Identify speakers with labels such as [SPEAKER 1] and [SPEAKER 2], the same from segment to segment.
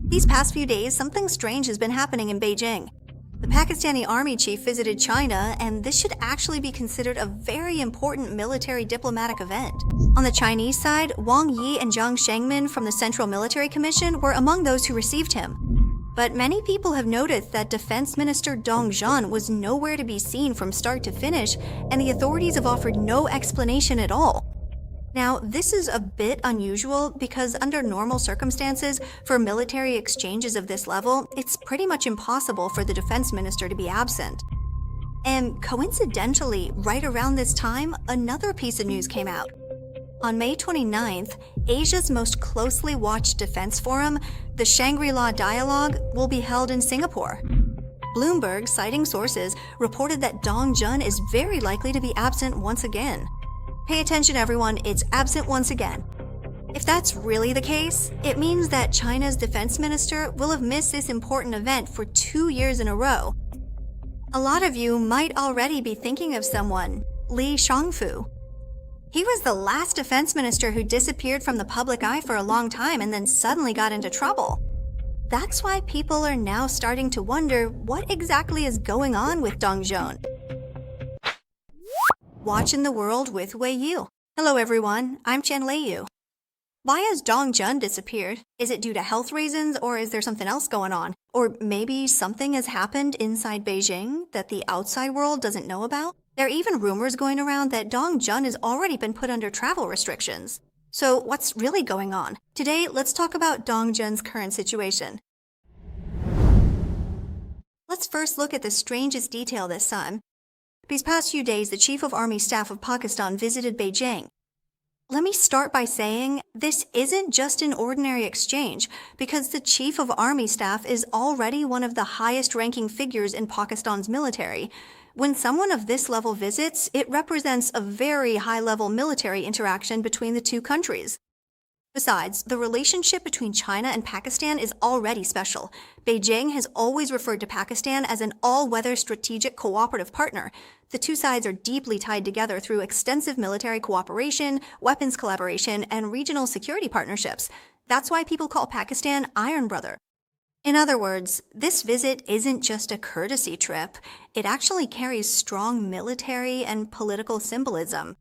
[SPEAKER 1] These past few days, something strange has been happening in Beijing. The Pakistani army chief visited China, and this should actually be considered a very important military diplomatic event. On the Chinese side, Wang Yi and Jiang Shengmin from the Central Military Commission were among those who received him. But many people have noticed that Defense Minister Dong Zhuan was nowhere to be seen from start to finish, and the authorities have offered no explanation at all. Now, this is a bit unusual because under normal circumstances, for military exchanges of this level, it's pretty much impossible for the defense minister to be absent. And coincidentally, right around this time, another piece of news came out. On May 29th, Asia's most closely watched defense forum, the Shangri-La Dialogue, will be held in Singapore. Bloomberg, citing sources, reported that Dong Zhuan is very likely to be absent once again. Pay attention, everyone, it's absent once again. If that's really the case, it means that China's defense minister will have missed this important event for 2 years in a row. A lot of you might already be thinking of someone, Li Shangfu. He was the last defense minister who disappeared from the public eye for a long time and then suddenly got into trouble. That's why people are now starting to wonder what exactly is going on with Dong Zhuan. Watching the World with Wei Yu. Hello everyone, I'm Chen Lei Yu. Why has Dong Zhuan disappeared? Is it due to health reasons, or is there something else going on? Or maybe something has happened inside Beijing that the outside world doesn't know about? There are even rumors going around that Dong Zhuan has already been put under travel restrictions. So what's really going on? Today, let's talk about Dong Zhuan's current situation. Let's first look at the strangest detail this time. These past few days, the Chief of Army Staff of Pakistan visited Beijing. Let me start by saying this isn't just an ordinary exchange, because the Chief of Army Staff is already one of the highest-ranking figures in Pakistan's military. When someone of this level visits, it represents a very high-level military interaction between the two countries. Besides, the relationship between China and Pakistan is already special. Beijing has always referred to Pakistan as an all-weather strategic cooperative partner. The two sides are deeply tied together through extensive military cooperation, weapons collaboration, and regional security partnerships. That's why people call Pakistan Iron Brother. In other words, this visit isn't just a courtesy trip. It actually carries strong military and political symbolism.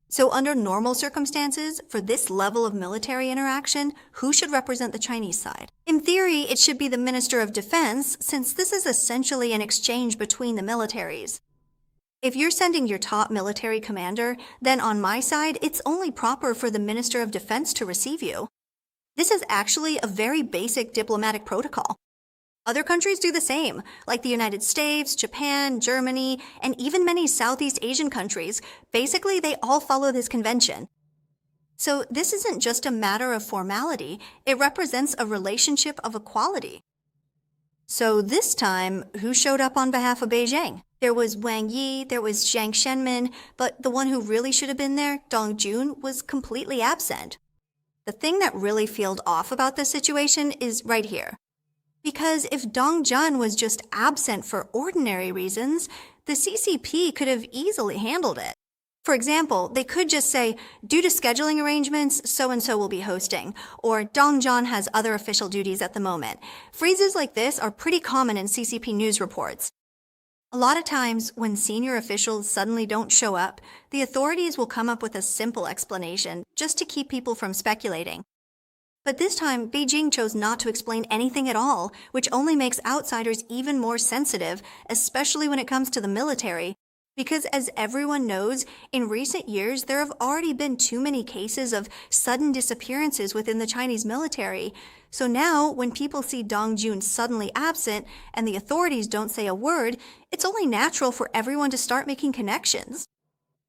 [SPEAKER 1] So under normal circumstances, for this level of military interaction, who should represent the Chinese side? In theory, it should be the Minister of Defense, since this is essentially an exchange between the militaries. If you're sending your top military commander, then on my side, it's only proper for the Minister of Defense to receive you. This is actually a very basic diplomatic protocol. Other countries do the same, like the United States, Japan, Germany, and even many Southeast Asian countries. Basically, they all follow this convention. So this isn't just a matter of formality, it represents a relationship of equality. So this time, who showed up on behalf of Beijing? There was Wang Yi, there was Jiang Shengmin, but the one who really should have been there, Dong Zhuan, was completely absent. The thing that really feels off about this situation is right here. Because if Dong Zhuan was just absent for ordinary reasons, the CCP could have easily handled it. For example, they could just say, due to scheduling arrangements, so-and-so will be hosting, or Dong Zhuan has other official duties at the moment. Phrases like this are pretty common in CCP news reports. A lot of times, when senior officials suddenly don't show up, the authorities will come up with a simple explanation just to keep people from speculating. But this time, Beijing chose not to explain anything at all, which only makes outsiders even more sensitive, especially when it comes to the military. Because as everyone knows, in recent years, there have already been too many cases of sudden disappearances within the Chinese military. So now, when people see Dong Zhuan suddenly absent and the authorities don't say a word, it's only natural for everyone to start making connections.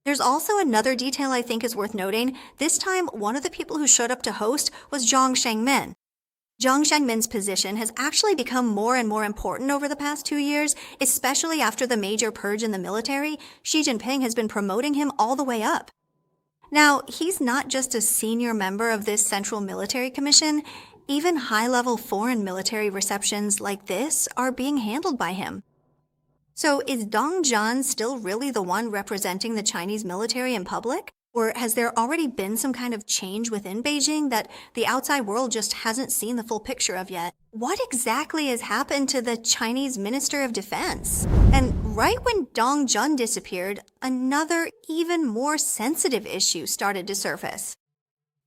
[SPEAKER 1] There's also another detail I think is worth noting. This time, one of the people who showed up to host was Jiang Shengmin. Jiang Shengmin's position has actually become more and more important over the past 2 years, especially after the major purge in the military. Xi Jinping has been promoting him all the way up. Now, he's not just a senior member of this Central Military Commission. Even high-level foreign military receptions like this are being handled by him. So is Dong Zhuan still really the one representing the Chinese military in public? Or has there already been some kind of change within Beijing that the outside world just hasn't seen the full picture of yet? What exactly has happened to the Chinese Minister of Defense? And right when Dong Zhuan disappeared, another, even more sensitive issue started to surface.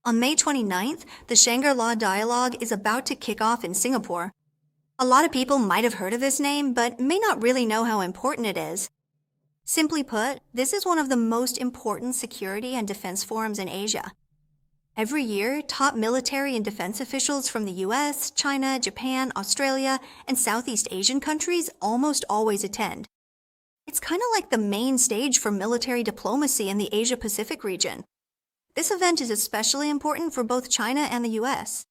[SPEAKER 1] On May 29th, the Shangri-La Dialogue is about to kick off in Singapore. A lot of people might have heard of this name, but may not really know how important it is. Simply put, this is one of the most important security and defense forums in Asia. Every year, top military and defense officials from the US, China, Japan, Australia, and Southeast Asian countries almost always attend. It's kind of like the main stage for military diplomacy in the Asia-Pacific region. This event is especially important for both China and the US.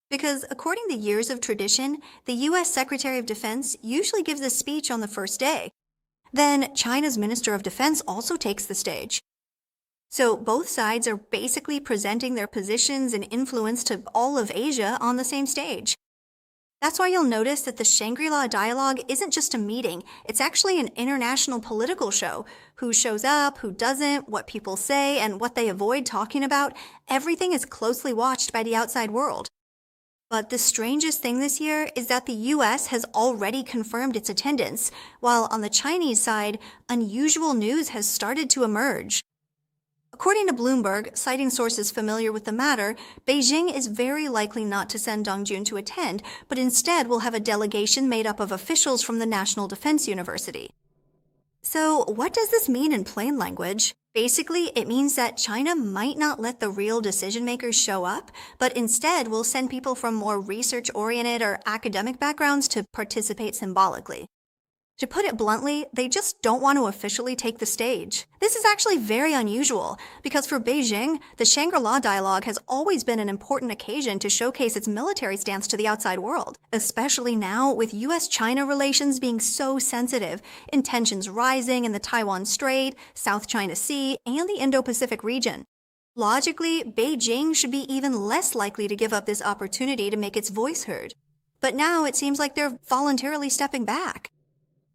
[SPEAKER 1] Because according to years of tradition, the US Secretary of Defense usually gives a speech on the first day. Then China's Minister of Defense also takes the stage. So both sides are basically presenting their positions and influence to all of Asia on the same stage. That's why you'll notice that the Shangri-La Dialogue isn't just a meeting, it's actually an international political show. Who shows up, who doesn't, what people say, and what they avoid talking about, everything is closely watched by the outside world. But the strangest thing this year is that the US has already confirmed its attendance, while on the Chinese side, unusual news has started to emerge. According to Bloomberg, citing sources familiar with the matter, Beijing is very likely not to send Dong Zhuan to attend, but instead will have a delegation made up of officials from the National Defense University. So what does this mean in plain language? Basically, it means that China might not let the real decision makers show up, but instead will send people from more research-oriented or academic backgrounds to participate symbolically. To put it bluntly, they just don't want to officially take the stage. This is actually very unusual, because for Beijing, the Shangri-La Dialogue has always been an important occasion to showcase its military stance to the outside world, especially now with US-China relations being so sensitive, and tensions rising in the Taiwan Strait, South China Sea, and the Indo-Pacific region. Logically, Beijing should be even less likely to give up this opportunity to make its voice heard. But now it seems like they're voluntarily stepping back.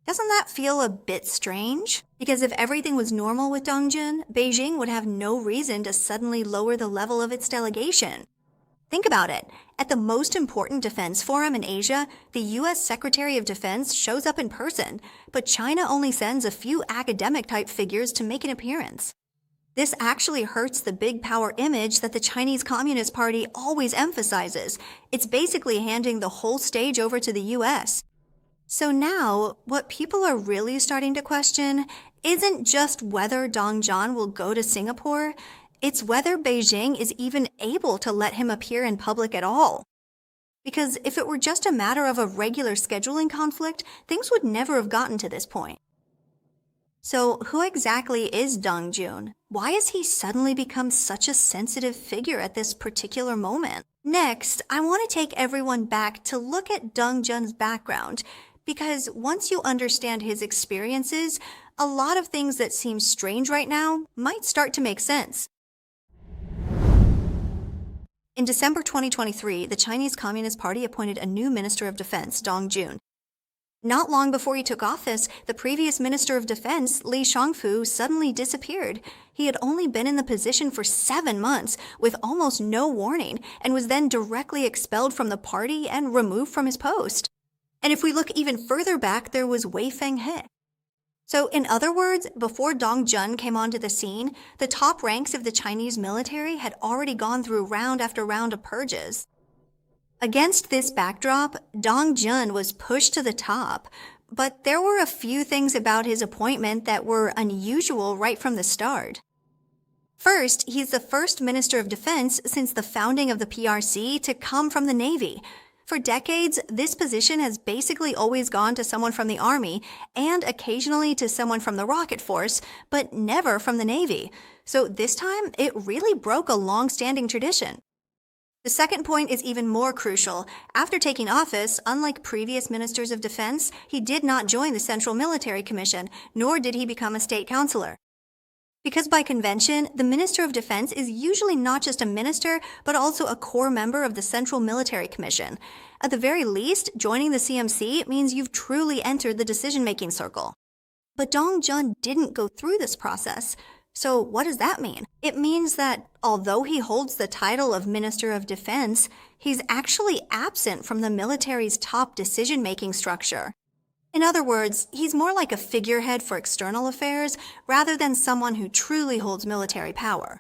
[SPEAKER 1] Doesn't that feel a bit strange? Because if everything was normal with Dong Zhuan, Beijing would have no reason to suddenly lower the level of its delegation. Think about it. At the most important defense forum in Asia, the US Secretary of Defense shows up in person, but China only sends a few academic-type figures to make an appearance. This actually hurts the big power image that the Chinese Communist Party always emphasizes. It's basically handing the whole stage over to the US. So now, what people are really starting to question isn't just whether Dong Zhuan will go to Singapore, it's whether Beijing is even able to let him appear in public at all. Because if it were just a matter of a regular scheduling conflict, things would never have gotten to this point. So who exactly is Dong Zhuan? Why has he suddenly become such a sensitive figure at this particular moment? Next, I want to take everyone back to look at Dong Zhuan's background, because once you understand his experiences, a lot of things that seem strange right now might start to make sense. In December 2023, the Chinese Communist Party appointed a new Minister of Defense, Dong Zhuan. Not long before he took office, the previous Minister of Defense, Li Shangfu, suddenly disappeared. He had only been in the position for 7 months, with almost no warning, and was then directly expelled from the party and removed from his post. And if we look even further back, there was Wei Fenghe. So in other words, before Dong Zhuan came onto the scene, the top ranks of the Chinese military had already gone through round after round of purges. Against this backdrop, Dong Zhuan was pushed to the top, but there were a few things about his appointment that were unusual right from the start. First, he's the first Minister of Defense since the founding of the PRC to come from the Navy. For decades, this position has basically always gone to someone from the Army and occasionally to someone from the Rocket Force, but never from the Navy. So this time, it really broke a long-standing tradition. The second point is even more crucial. After taking office, unlike previous ministers of defense, he did not join the Central Military Commission, nor did he become a state councilor. Because by convention, the Minister of Defense is usually not just a minister, but also a core member of the Central Military Commission. At the very least, joining the CMC means you've truly entered the decision-making circle. But Dong Zhuan didn't go through this process. So what does that mean? It means that although he holds the title of Minister of Defense, he's actually absent from the military's top decision-making structure. In other words, he's more like a figurehead for external affairs rather than someone who truly holds military power.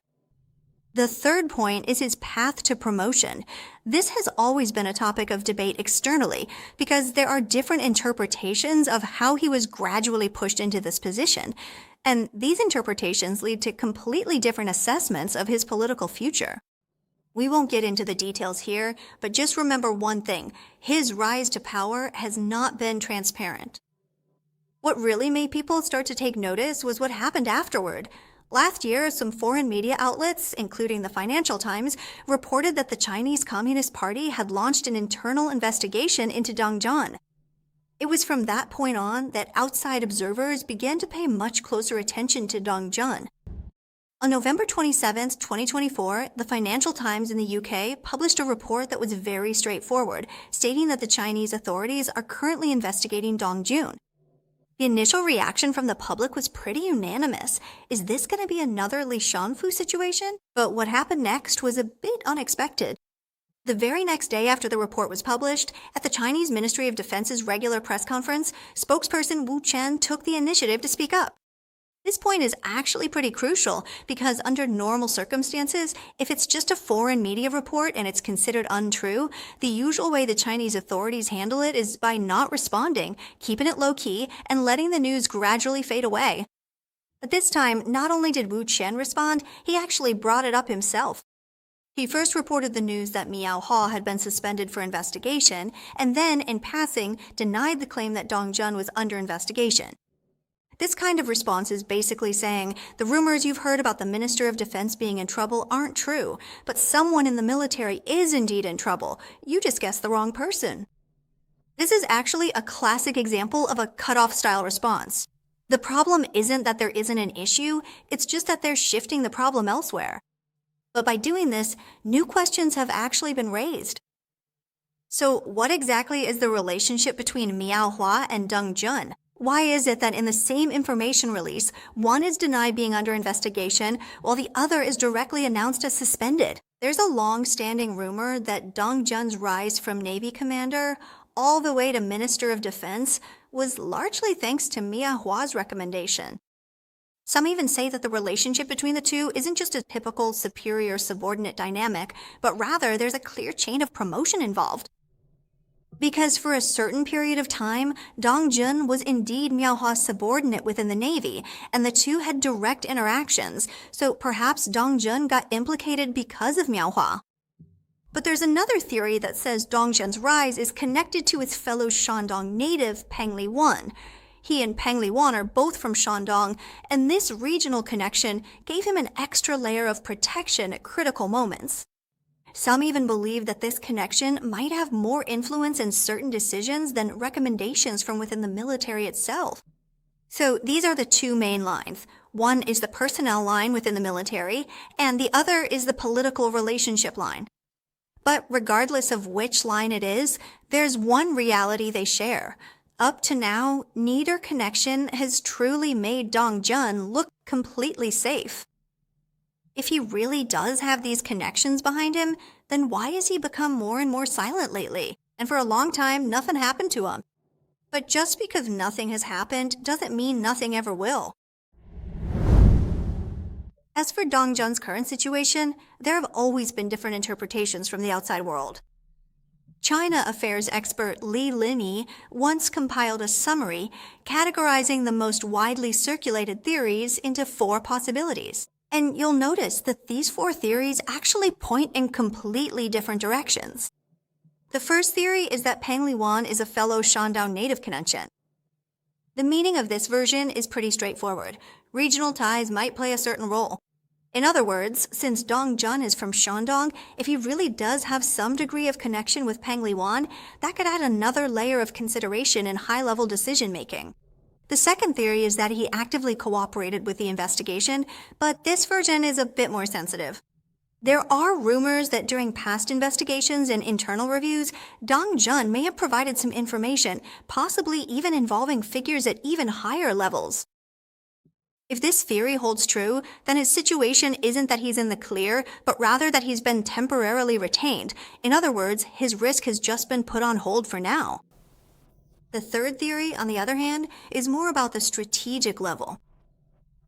[SPEAKER 1] The third point is his path to promotion. This has always been a topic of debate externally because there are different interpretations of how he was gradually pushed into this position, and these interpretations lead to completely different assessments of his political future. We won't get into the details here, but just remember one thing: his rise to power has not been transparent. What really made people start to take notice was what happened afterward. Last year, some foreign media outlets, including the Financial Times, reported that the Chinese Communist Party had launched an internal investigation into Dong Zhuan. It was from that point on that outside observers began to pay much closer attention to Dong Zhuan. On November 27, 2024, the Financial Times in the UK published a report that was very straightforward, stating that the Chinese authorities are currently investigating Dong Zhuan. The initial reaction from the public was pretty unanimous. Is this going to be another Li Shanfu situation? But what happened next was a bit unexpected. The very next day after the report was published, at the Chinese Ministry of Defense's regular press conference, spokesperson Wu Chen took the initiative to speak up. This point is actually pretty crucial because under normal circumstances, if it's just a foreign media report and it's considered untrue, the usual way the Chinese authorities handle it is by not responding, keeping it low-key, and letting the news gradually fade away. But this time, not only did Wu Chen respond, he actually brought it up himself. He first reported the news that Miao Hua had been suspended for investigation, and then, in passing, denied the claim that Dong Zhuan was under investigation. This kind of response is basically saying, the rumors you've heard about the Minister of Defense being in trouble aren't true, but someone in the military is indeed in trouble. You just guessed the wrong person. This is actually a classic example of a cut-off style response. The problem isn't that there isn't an issue, it's just that they're shifting the problem elsewhere. But by doing this, new questions have actually been raised. So what exactly is the relationship between Miao Hua and Dong Zhuan? Why is it that in the same information release, one is denied being under investigation while the other is directly announced as suspended? There's a long-standing rumor that Dong Zhuan's rise from Navy commander all the way to Minister of Defense was largely thanks to Miao Hua's recommendation. Some even say that the relationship between the two isn't just a typical superior-subordinate dynamic, but rather there's a clear chain of promotion involved. Because for a certain period of time, Dong Zhuan was indeed Miao Hua's subordinate within the Navy, and the two had direct interactions, so perhaps Dong Zhuan got implicated because of Miao Hua. But there's another theory that says Dong Zhuan's rise is connected to his fellow Shandong native Peng Liyuan. He and Peng Liyuan are both from Shandong, and this regional connection gave him an extra layer of protection at critical moments. Some even believe that this connection might have more influence in certain decisions than recommendations from within the military itself. So these are the two main lines. One is the personnel line within the military, and the other is the political relationship line. But regardless of which line it is, there's one reality they share. Up to now, neither connection has truly made Dong Zhuan look completely safe. If he really does have these connections behind him, then why has he become more and more silent lately? And for a long time, nothing happened to him. But just because nothing has happened doesn't mean nothing ever will. As for Dong Zhuan's current situation, there have always been different interpretations from the outside world. China affairs expert Li Limi once compiled a summary categorizing the most widely circulated theories into 4 possibilities. And you'll notice that these 4 theories actually point in completely different directions. The first theory is that Peng Liyuan is a fellow Shandong native connection. The meaning of this version is pretty straightforward. Regional ties might play a certain role. In other words, since Dong Zhuan is from Shandong, if he really does have some degree of connection with Peng Liyuan, that could add another layer of consideration in high-level decision-making. The second theory is that he actively cooperated with the investigation, but this version is a bit more sensitive. There are rumors that during past investigations and internal reviews, Dong Zhuan may have provided some information, possibly even involving figures at even higher levels. If this theory holds true, then his situation isn't that he's in the clear, but rather that he's been temporarily retained. In other words, his risk has just been put on hold for now. The third theory, on the other hand, is more about the strategic level.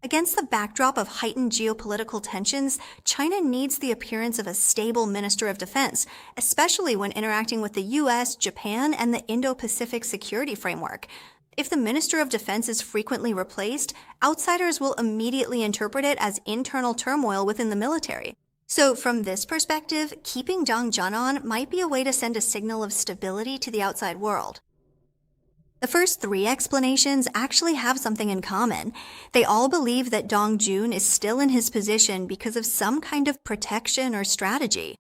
[SPEAKER 1] Against the backdrop of heightened geopolitical tensions, China needs the appearance of a stable Minister of Defense, especially when interacting with the US, Japan, and the Indo-Pacific security framework. If the Minister of Defense is frequently replaced, outsiders will immediately interpret it as internal turmoil within the military. So from this perspective, keeping Dong Zhuan on might be a way to send a signal of stability to the outside world. The first three explanations actually have something in common. They all believe that Dong Zhuan is still in his position because of some kind of protection or strategy.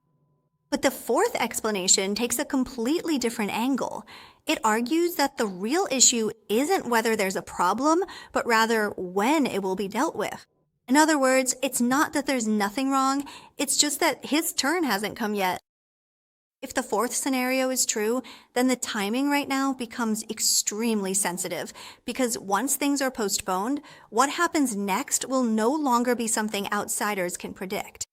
[SPEAKER 1] But the fourth explanation takes a completely different angle. It argues that the real issue isn't whether there's a problem, but rather when it will be dealt with. In other words, it's not that there's nothing wrong, it's just that his turn hasn't come yet. If the fourth scenario is true, then the timing right now becomes extremely sensitive, because once things are postponed, what happens next will no longer be something outsiders can predict.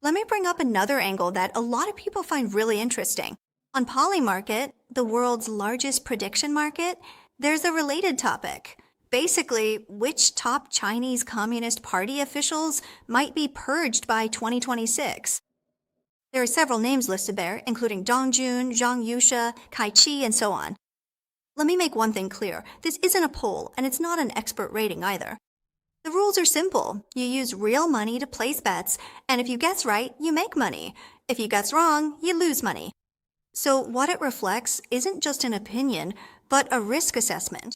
[SPEAKER 1] Let me bring up another angle that a lot of people find really interesting. On Polymarket, the world's largest prediction market, there's a related topic. Basically, which top Chinese Communist Party officials might be purged by 2026. There are several names listed there, including Dong Zhuan, Zhang Yusha, Kai Chi, and so on. Let me make one thing clear. This isn't a poll, and it's not an expert rating either. The rules are simple. You use real money to place bets, and if you guess right, you make money. If you guess wrong, you lose money. So what it reflects isn't just an opinion, but a risk assessment.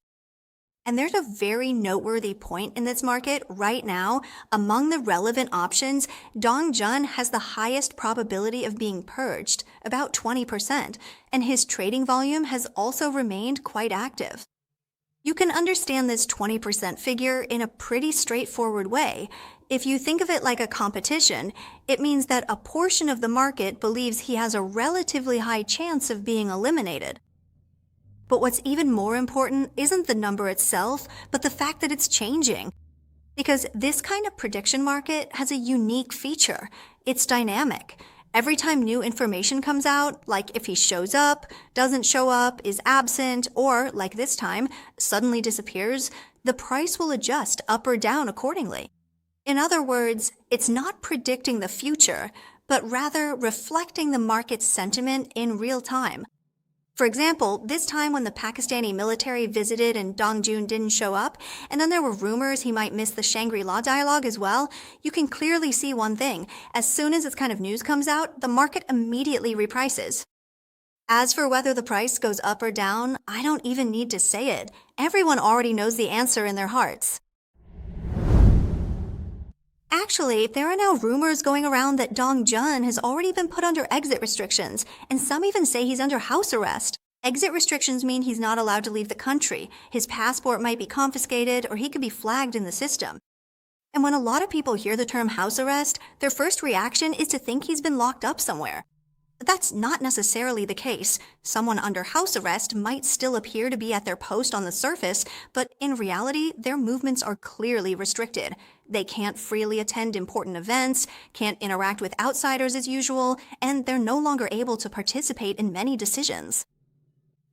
[SPEAKER 1] And there's a very noteworthy point in this market right now. Among the relevant options, Dong Zhuan has the highest probability of being purged, about 20%, and his trading volume has also remained quite active. You can understand this 20% figure in a pretty straightforward way. If you think of it like a competition, it means that a portion of the market believes he has a relatively high chance of being eliminated. But what's even more important isn't the number itself, but the fact that it's changing. Because this kind of prediction market has a unique feature. It's dynamic. Every time new information comes out, like if he shows up, doesn't show up, is absent, or, like this time, suddenly disappears, the price will adjust up or down accordingly. In other words, it's not predicting the future, but rather reflecting the market's sentiment in real time. For example, this time when the Pakistani military visited and Dong Zhuan didn't show up, and then there were rumors he might miss the Shangri-La dialogue as well, you can clearly see one thing. As soon as this kind of news comes out, the market immediately reprices. As for whether the price goes up or down, I don't even need to say it. Everyone already knows the answer in their hearts. Actually, there are now rumors going around that Dong Zhuan has already been put under exit restrictions, and some even say he's under house arrest. Exit restrictions mean he's not allowed to leave the country. His passport might be confiscated, or he could be flagged in the system. And when a lot of people hear the term house arrest, their first reaction is to think he's been locked up somewhere. But that's not necessarily the case. Someone under house arrest might still appear to be at their post on the surface, but in reality, their movements are clearly restricted. They can't freely attend important events, can't interact with outsiders as usual, and they're no longer able to participate in many decisions.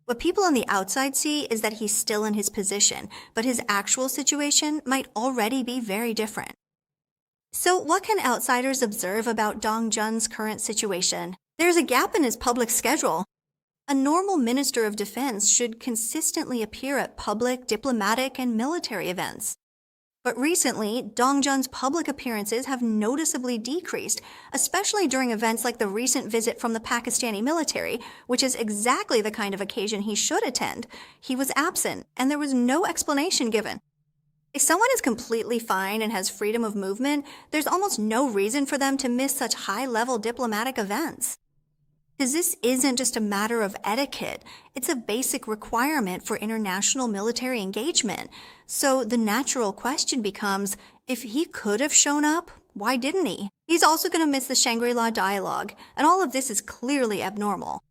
[SPEAKER 1] What people on the outside see is that he's still in his position, but his actual situation might already be very different. So what can outsiders observe about Dong Zhuan's current situation? There's a gap in his public schedule. A normal Minister of Defense should consistently appear at public, diplomatic, and military events. But recently, Dong Zhuan's public appearances have noticeably decreased, especially during events like the recent visit from the Pakistani military, which is exactly the kind of occasion he should attend. He was absent, and there was no explanation given. If someone is completely fine and has freedom of movement, there's almost no reason for them to miss such high-level diplomatic events. Because this isn't just a matter of etiquette, it's a basic requirement for international military engagement. So the natural question becomes, if he could have shown up, why didn't he? He's also going to miss the Shangri-La dialogue, and all of this is clearly abnormal.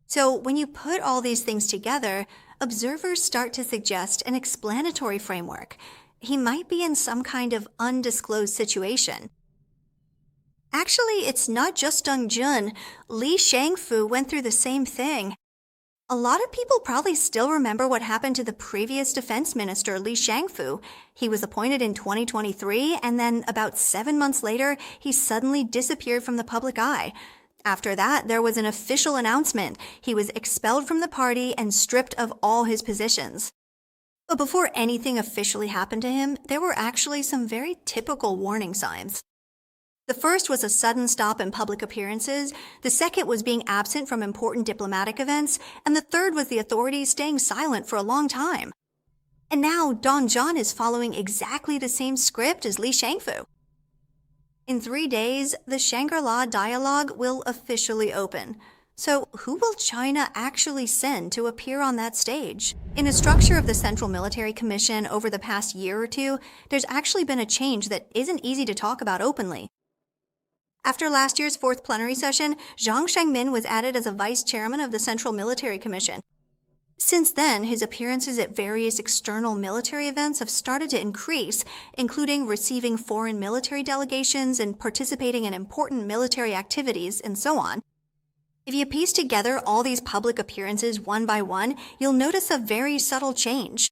[SPEAKER 1] So when you put all these things together, observers start to suggest an explanatory framework. He might be in some kind of undisclosed situation. Actually, it's not just Dong Zhuan. Li Shangfu went through the same thing. A lot of people probably still remember what happened to the previous defense minister, Li Shangfu. He was appointed in 2023, and then about 7 months later, he suddenly disappeared from the public eye. After that, there was an official announcement. He was expelled from the party and stripped of all his positions. But before anything officially happened to him, there were actually some very typical warning signs. The first was a sudden stop in public appearances, the second was being absent from important diplomatic events, and the third was the authorities staying silent for a long time. And now Dong Zhuan is following exactly the same script as Li Shangfu. In 3 days, the Shangri-La dialogue will officially open. So who will China actually send to appear on that stage? In the structure of the Central Military Commission over the past year or two, there's actually been a change that isn't easy to talk about openly. After last year's 4th plenary session, Zhang Shengmin was added as a vice chairman of the Central Military Commission. Since then, his appearances at various external military events have started to increase, including receiving foreign military delegations and participating in important military activities, and so on. If you piece together all these public appearances one by one, you'll notice a very subtle change.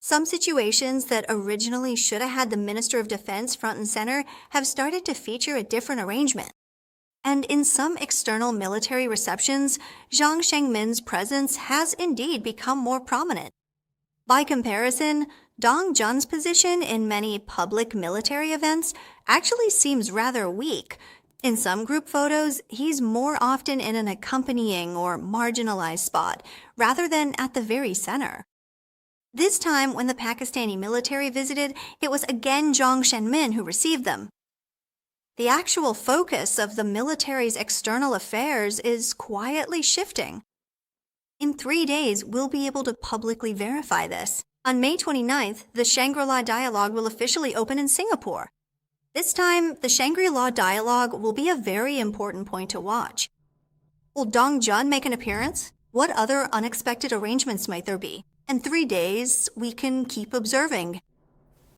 [SPEAKER 1] Some situations that originally should have had the Minister of Defense front and center have started to feature a different arrangement. And in some external military receptions, Zhang Shengmin's presence has indeed become more prominent. By comparison, Dong Zhuan's position in many public military events actually seems rather weak. In some group photos, he's more often in an accompanying or marginalized spot, rather than at the very center. This time, when the Pakistani military visited, it was again Zhang Shengmin who received them. The actual focus of the military's external affairs is quietly shifting. In 3 days, we'll be able to publicly verify this. On May 29th, the Shangri-La dialogue will officially open in Singapore. This time, the Shangri-La dialogue will be a very important point to watch. Will Dong Zhuan make an appearance? What other unexpected arrangements might there be? In 3 days, we can keep observing.